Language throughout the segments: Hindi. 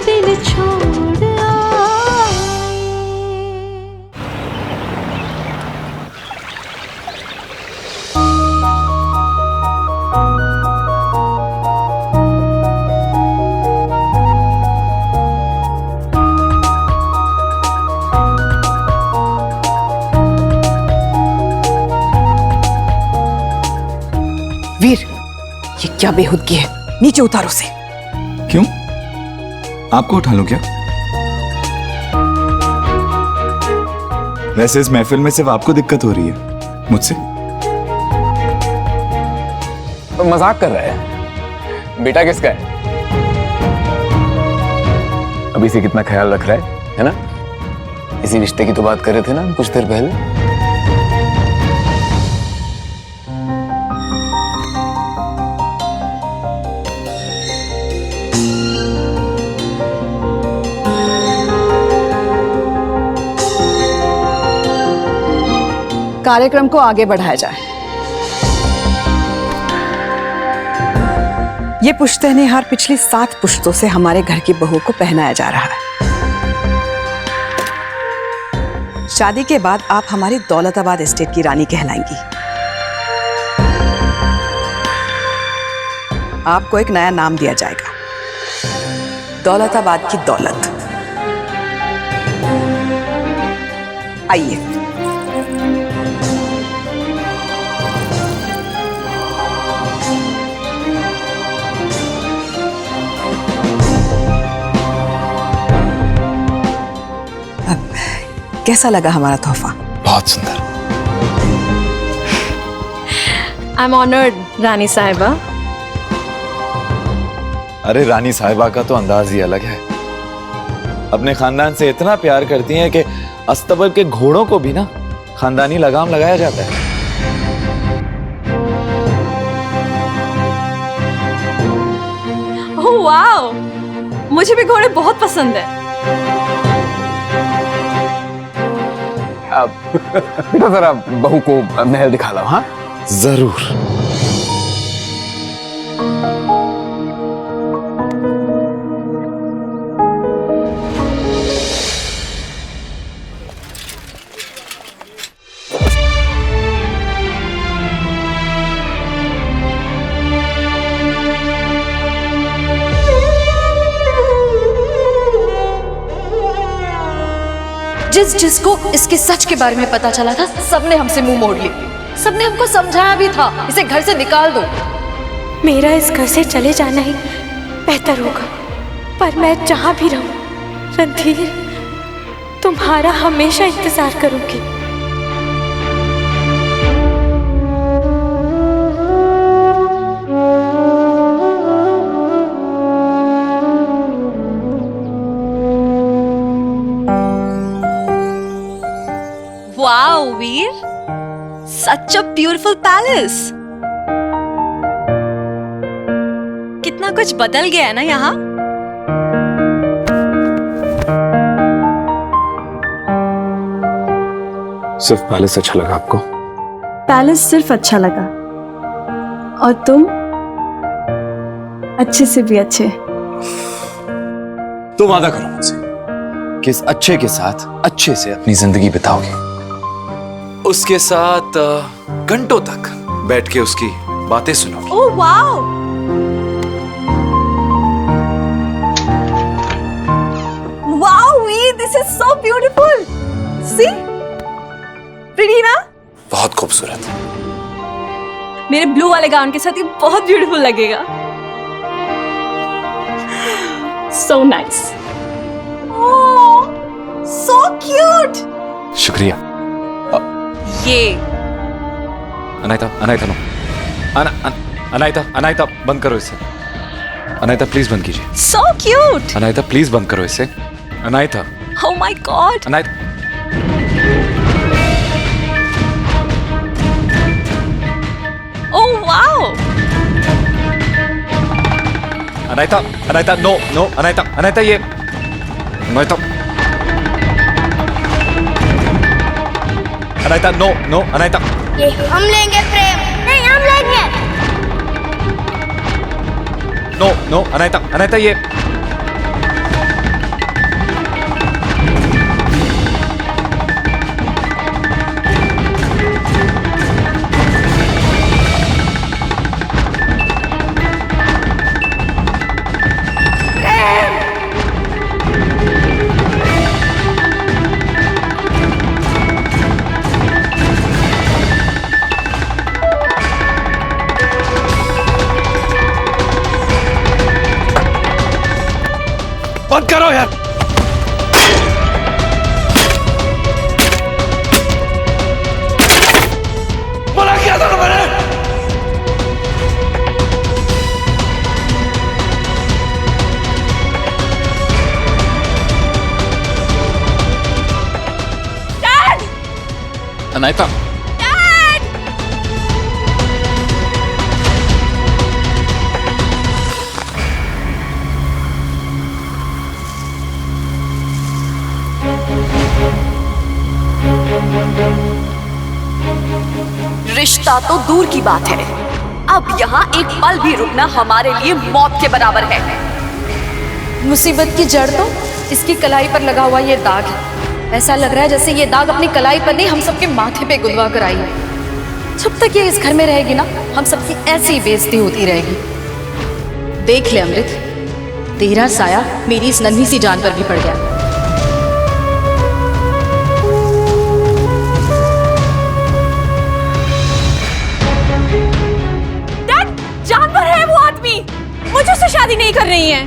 दिल छोड़ आए। वीर, ये क्या बेहुदगी है? नीचे उतारो से। क्यों? आपको उठा लूं क्या? वैसे इस महफिल में सिर्फ आपको दिक्कत हो रही है, मुझसे? तो मजाक कर रहा है। बेटा किसका है? अभी से कितना ख्याल रख रहा है ना? इसी रिश्ते की तो बात कर रहे थे ना कुछ देर पहले। कार्यक्रम को आगे बढ़ाया जाए। ये पुश्तैनी हार पिछली 7 पुश्तों से हमारे घर की बहू को पहनाया जा रहा है। शादी के बाद आप हमारी दौलताबाद एस्टेट की रानी कहलाएंगी। आपको एक नया नाम दिया जाएगा, दौलताबाद की दौलत। आइए। कैसा लगा हमारा तोहफा? बहुत सुंदर। आई एम ऑनर्ड रानी साहिबा। अरे रानी साहिबा का तो अंदाज ही अलग है। अपने खानदान से इतना प्यार करती हैं कि अस्तबल के घोड़ों को भी ना खानदानी लगाम लगाया जाता है। ओह वाओ, मुझे भी घोड़े बहुत पसंद है। बेटा जरा बहू को महल दिखा लो। हाँ जरूर। जिसको इसके सच के बारे में पता चला था, सबने हमसे मुंह मोड़ ली। सबने हमको समझाया भी था, इसे घर से निकाल दो। मेरा इस घर से चले जाना ही बेहतर होगा, पर मैं जहां भी रहूं रणधीर, तुम्हारा हमेशा इंतजार करूंगी। Wow, Veer! Such a beautiful palace. कितना कुछ बदल गया है ना यहाँ। सिर्फ पैलेस अच्छा लगा आपको? पैलेस सिर्फ अच्छा लगा, और तुम अच्छे से भी अच्छे। तो वादा करो मुझसे कि इस अच्छे के साथ अच्छे से अपनी जिंदगी बिताओगे। उसके साथ घंटों तक बैठ के उसकी बातें सुनोगे। Oh wow! Wow, Veer, this is so beautiful. See? Pretty ना? बहुत खूबसूरत। मेरे ब्लू वाले गाउन के साथ ये बहुत ब्यूटीफुल लगेगा। So nice. Oh, so cute. शुक्रिया। ये अनायता, अनायता नो। अनायता बंद करो इसे। अनायता प्लीज बंद कीजिए। So cute. अनायता प्लीज बंद करो इसे। Anayata. Oh my God. Anayata. Oh wow. Anayata no Anayata ये अनायता नो अनायता। ये हम लेंगे प्रेम, नहीं हम लेंगे। नो अनायता ये बंद करो यार। मना किया था ना मैंने। अनायता, रिश्ता तो दूर की बात है, अब यहाँ एक पल भी रुकना हमारे लिए मौत के बराबर है। मुसीबत की जड़ तो इसकी कलाई पर लगा हुआ ये दाग है। ऐसा लग रहा है जैसे ये दाग अपनी कलाई पर नहीं, हम सबके माथे पे गुदवा कर आई है। जब तक ये इस घर में रहेगी ना, हम सबकी ऐसी ही बेइज्जती होती रहेगी। देख ले अमृत, तेरा साया मेरी इस नन्ही सी जान पर भी पड़ गया। जानवर है वो आदमी, मुझे उससे शादी नहीं कर रही है।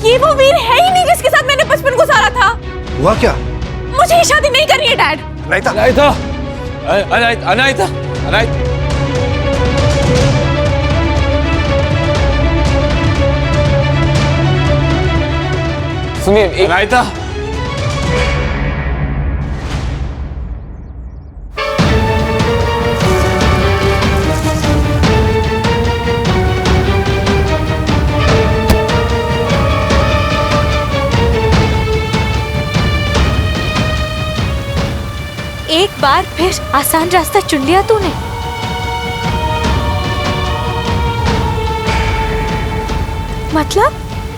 ये वो वीर है ही नहीं जिसके साथ मैंने बचपन गुजारा था। हुआ क्या? मुझे ये शादी नहीं करनी है डैड। अनायता, अनायता, अनायता, अनायता। सुनिए अनायता, एक बार फिर आसान रास्ता चुन लिया तूने।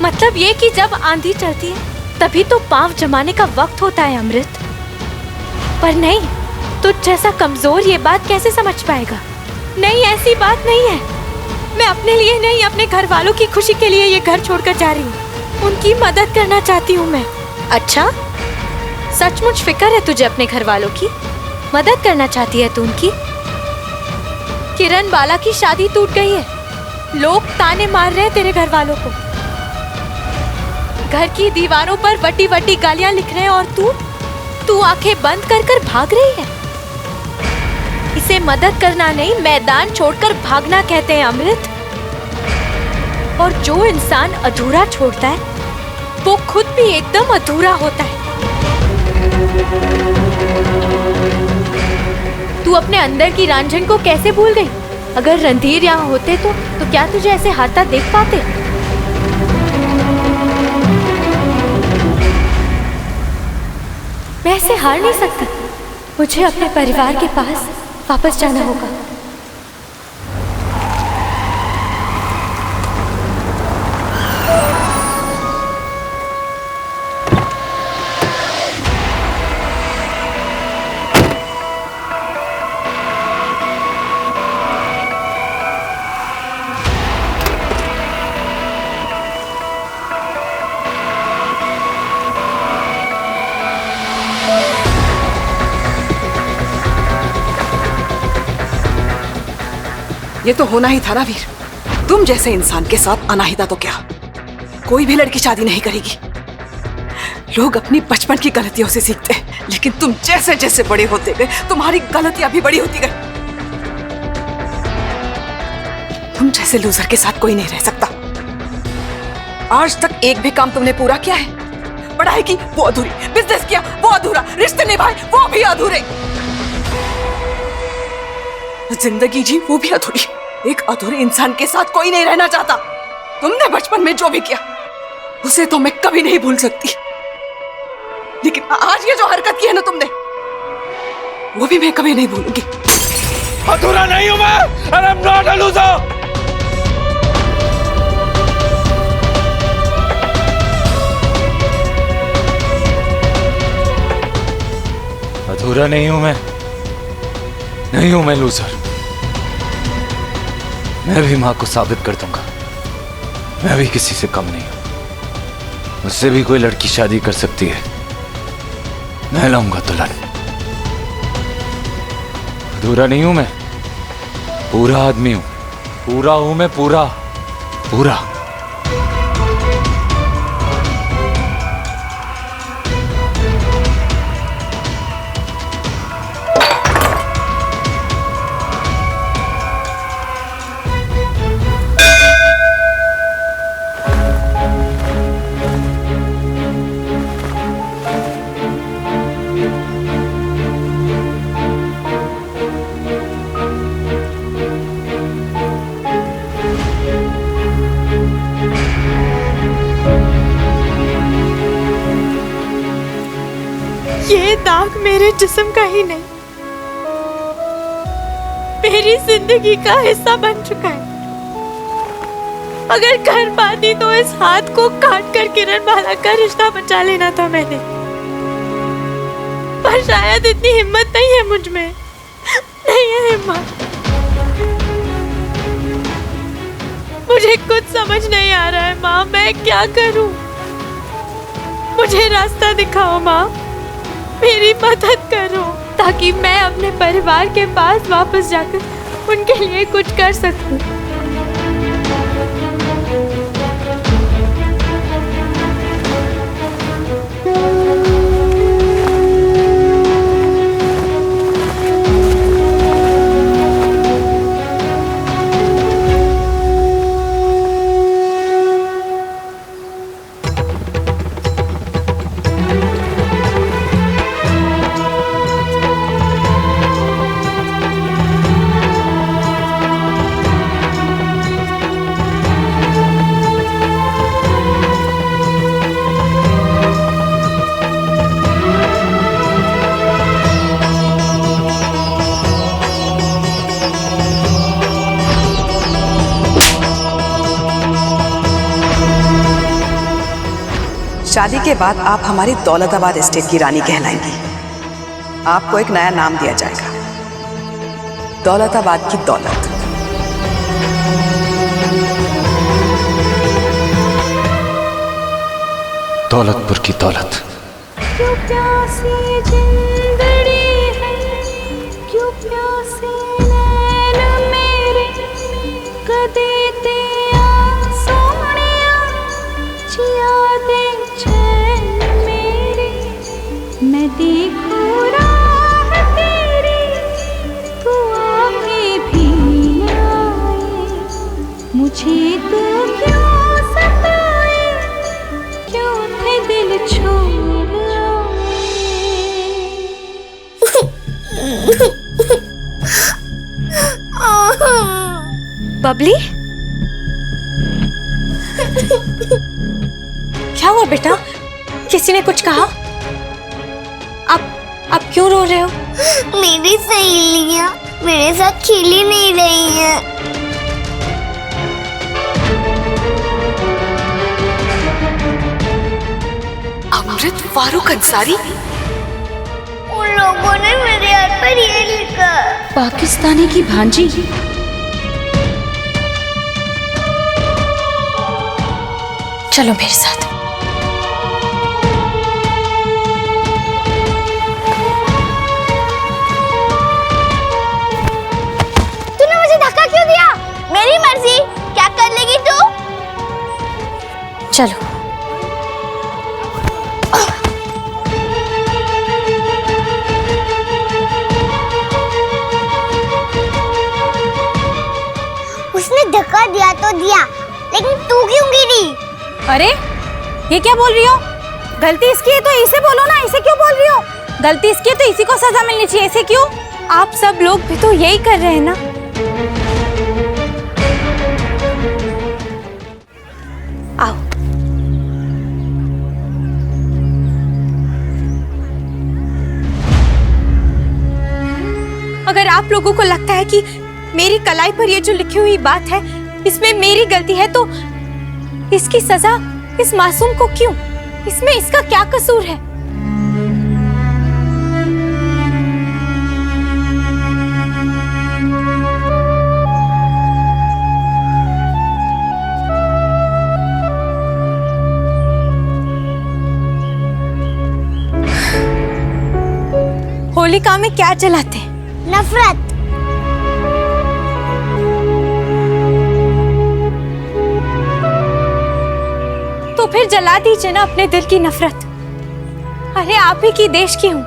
मतलब ये कि जब आंधी चलती है तभी तो पांव जमाने का वक्त होता है अमृत। पर नहीं, तुझ जैसा कमजोर ये बात कैसे समझ पाएगा। नहीं, ऐसी बात नहीं है। मैं अपने लिए नहीं, अपने घर वालों की खुशी के लिए ये घर छोड़कर जा रही हूँ। उनकी मदद करना चाहती हूँ मैं। अच्छा, सचमुच फिक्र है तुझे अपने घर वालों की? मदद करना चाहती है तू उनकी? किरण बाला की शादी टूट गई है, लोग ताने मार रहे हैं तेरे घर वालों को, घर की दीवारों पर वटी वटी गालियां लिख रहे हैं, और तू आंखें बंद कर कर भाग रही है। इसे मदद करना नहीं, मैदान छोड़कर भागना कहते हैं अमृत। और जो इंसान अधूरा छोड़ता है वो खुद भी एकदम अधूरा होता है। तू अपने अंदर की रांझन को कैसे भूल गई? अगर रणधीर यहाँ होते तो क्या तुझे ऐसे हारता देख पाते? मैं ऐसे हार नहीं सकती। मुझे अपने परिवार के पास वापस जाना होगा। ये तो होना ही था ना वीर। तुम जैसे इंसान के साथ अनाहिता तो क्या, कोई भी लड़की शादी नहीं करेगी। लोग अपनी बचपन की गलतियों से सीखते हैं, लेकिन तुम जैसे जैसे बड़े होते गए तुम्हारी गलतियां भी बड़ी होती गई। तुम जैसे लूजर के साथ कोई नहीं रह सकता। आज तक एक भी काम तुमने पूरा किया है? पढ़ाई की वो अधूरी, बिजनेस किया वो अधूरा, रिश्ते निभाए वो भी अधूरे, जिंदगी जी वो भी अधूरी। एक अधूरे इंसान के साथ कोई नहीं रहना चाहता। तुमने बचपन में जो भी किया उसे तो मैं कभी नहीं भूल सकती, लेकिन आज ये जो हरकत की है ना तुमने, वो भी मैं कभी नहीं भूलूंगी। अधूरा नहीं हूं मैं, and I'm not a loser। अधूरा नहीं हूं मैं, नहीं हूं मैं लूजर। मैं भी मां को साबित कर दूंगा, मैं भी किसी से कम नहीं हूं। मुझसे भी कोई लड़की शादी कर सकती है, मैं लाऊंगा दुल्हन। अधूरा नहीं हूं मैं, पूरा आदमी हूं, पूरा हूं मैं, पूरा पूरा। ये दाग मेरे जिस्म का ही नहीं, मेरी जिंदगी का हिस्सा बन चुका है। अगर कर पाती तो इस हाथ को काट कर किरण बाला का रिश्ता बचा लेना था मैंने, पर शायद इतनी हिम्मत नहीं है मुझ में, नहीं है हिम्मत। मुझे कुछ समझ नहीं आ रहा है माँ, मैं क्या करूं? मुझे रास्ता दिखाओ माँ, मेरी मदद करो ताकि मैं अपने परिवार के पास वापस जाकर उनके लिए कुछ कर सकूं। शादी के बाद आप हमारी दौलताबाद एस्टेट की रानी कहलाएंगी। आपको एक नया नाम दिया जाएगा, दौलताबाद की दौलत। दौलतपुर की दौलत। क्यों प्यासी जिंदड़ी है, क्यों प्यासे नैन मेरे, कदे ते आ सोहणिया, जिया दे चैन मेरे। मैं देखूं राह तेरी, तू आके भी न आए, मुझे तू क्यों सताए, क्यों थे दिल छोड़ आए। बबली, क्या हुआ बेटा? किसी ने कुछ कहा? आप क्यों रो रहे हो? मेरी सहेलियां मेरे साथ खेल ही नहीं रही हैं। अमृत फारूक अंसारी? उन लोगों ने मेरे हाथ पर ये लिखा। पाकिस्तानी की भांजी? चलो मेरे साथ। तूने मुझे धक्का क्यों दिया? मेरी मर्जी, क्या कर लेगी तू? चलो। उसने धक्का दिया तो दिया, लेकिन तू क्यों गिरी? अरे ये क्या बोल रही हो? गलती इसकी है तो इसे बोलो ना, इसे क्यों बोल रही हो? गलती इसकी है तो इसी को सजा मिलनी चाहिए, ऐसे क्यों? आप सब लोग भी तो यही कर रहे हैं ना। आओ। अगर आप लोगों को लगता है कि मेरी कलाई पर ये जो लिखी हुई बात है इसमें मेरी गलती है, तो इसकी सजा इस मासूम को क्यों? इसमें इसका क्या कसूर है? होलिका में क्या जलाते हैं? नफरत। तो फिर जला दीजिए ना अपने दिल की नफरत। अरे आप ही की देश की हूँ,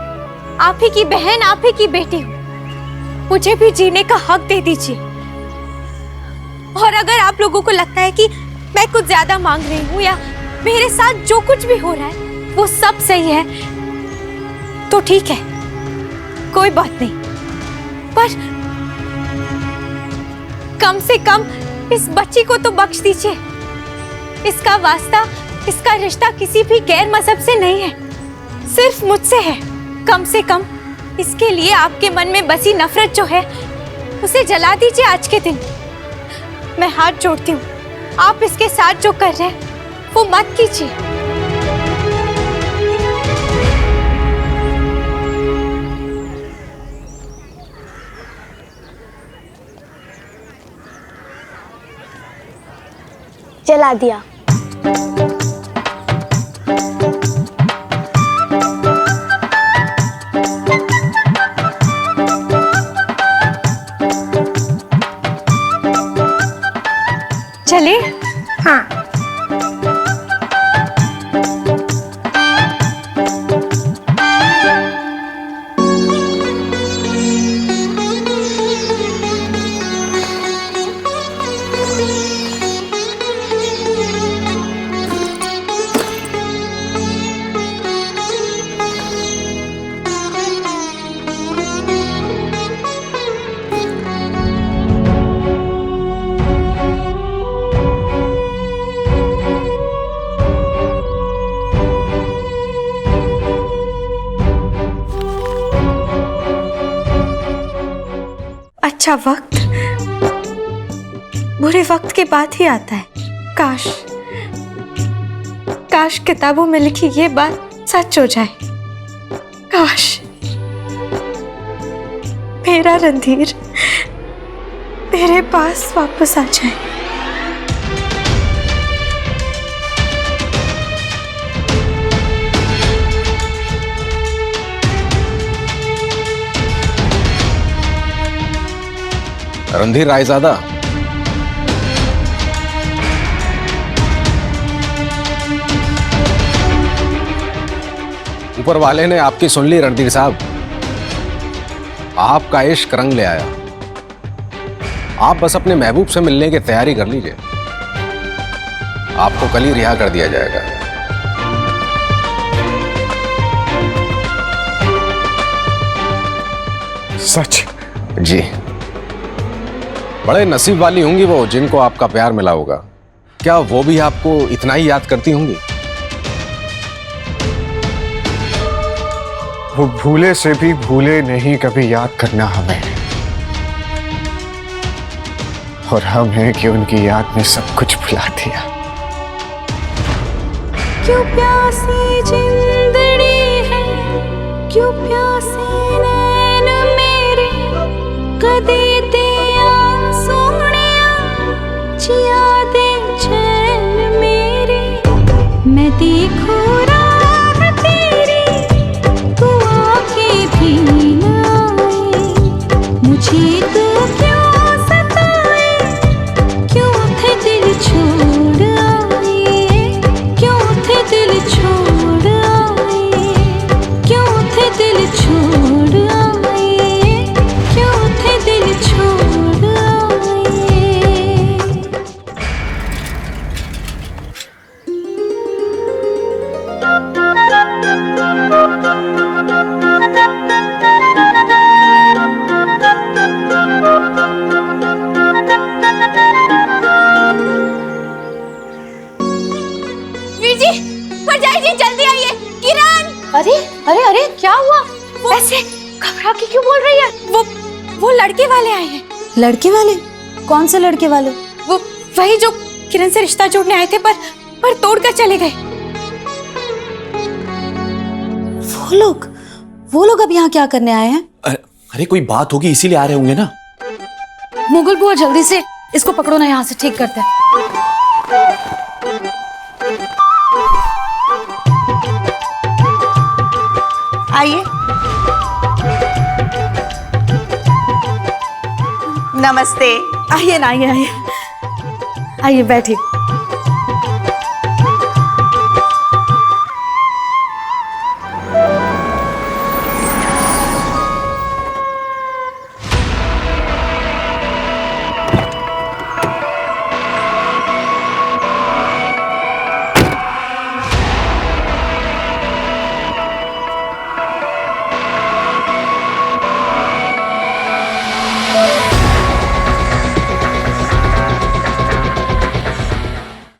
आप ही की बहन, आप ही की बेटी हूँ, मुझे भी जीने का हक दे दीजिए। और अगर आप लोगों को लगता है कि मैं कुछ ज्यादा मांग रही हूँ या मेरे साथ जो कुछ भी हो रहा है वो सब सही है, तो ठीक है, कोई बात नहीं। पर कम से कम इस बच्ची को तो बख्श दीजिए। इसका वास्ता, इसका रिश्ता किसी भी गैर मजहब से नहीं है, सिर्फ मुझसे है। कम से कम इसके लिए आपके मन में बसी नफरत जो है उसे जला दीजिए आज के दिन। मैं हाथ जोड़ती हूँ, आप इसके साथ जो कर रहे हैं वो मत कीजिए। जला दिया। चले? हाँ। अच्छा वक्त बुरे वक्त के बाद ही आता है। काश किताबों में लिखी ये बात सच हो जाए। काश मेरा रणधीर मेरे पास वापस आ जाए। रणधीर रायजादा, ऊपर वाले ने आपकी सुन ली रणधीर साहब। आपका इश्क रंग ले आया। आप बस अपने महबूब से मिलने की तैयारी कर लीजिए। आपको कल ही रिहा कर दिया जाएगा। सच? जी। बड़े नसीब वाली होंगी वो जिनको आपका प्यार मिला होगा। क्या वो भी आपको इतना ही याद करती होंगी? वो भूले से भी भूले नहीं कभी याद करना हमें, और हम हैं कि उनकी याद में सब कुछ भुला दिया। क्यों प्यासी जिंदड़ी है, क्यों प्यासी नैन मेरे, कदे दिया सोनिया जिया दे चैन मेरे। मैं देखूं राह तेरी, तू आके भी ना आए, मुझे तू क्यों सताए, क्यों थे दिल छोड़ आए, क्यों थे दिल छोड़ आए, क्यों थे दिल छोड़ आए, क्यों थे दिल छोड़ आए। वीर जी, भरजाई जी जल्दी आइए। किरण! अरे अरे अरे क्या हुआ? ऐसे घबरा के क्यों बोल रही है? वो लड़के वाले आए हैं। लड़के वाले? कौन से लड़के वाले? वो वही जो किरण से रिश्ता जोड़ने आए थे पर तोड़कर चले गए। वो लोग अब यहाँ क्या करने आए हैं? अरे कोई बात होगी इसीलिए आ रहे होंगे ना। मुगल बुआ जल्दी से इसको पकड़ो ना, यहाँ से ठीक करते हैं। आइए। नमस्ते। आइए ना, आइए आइए आइए, बैठिए।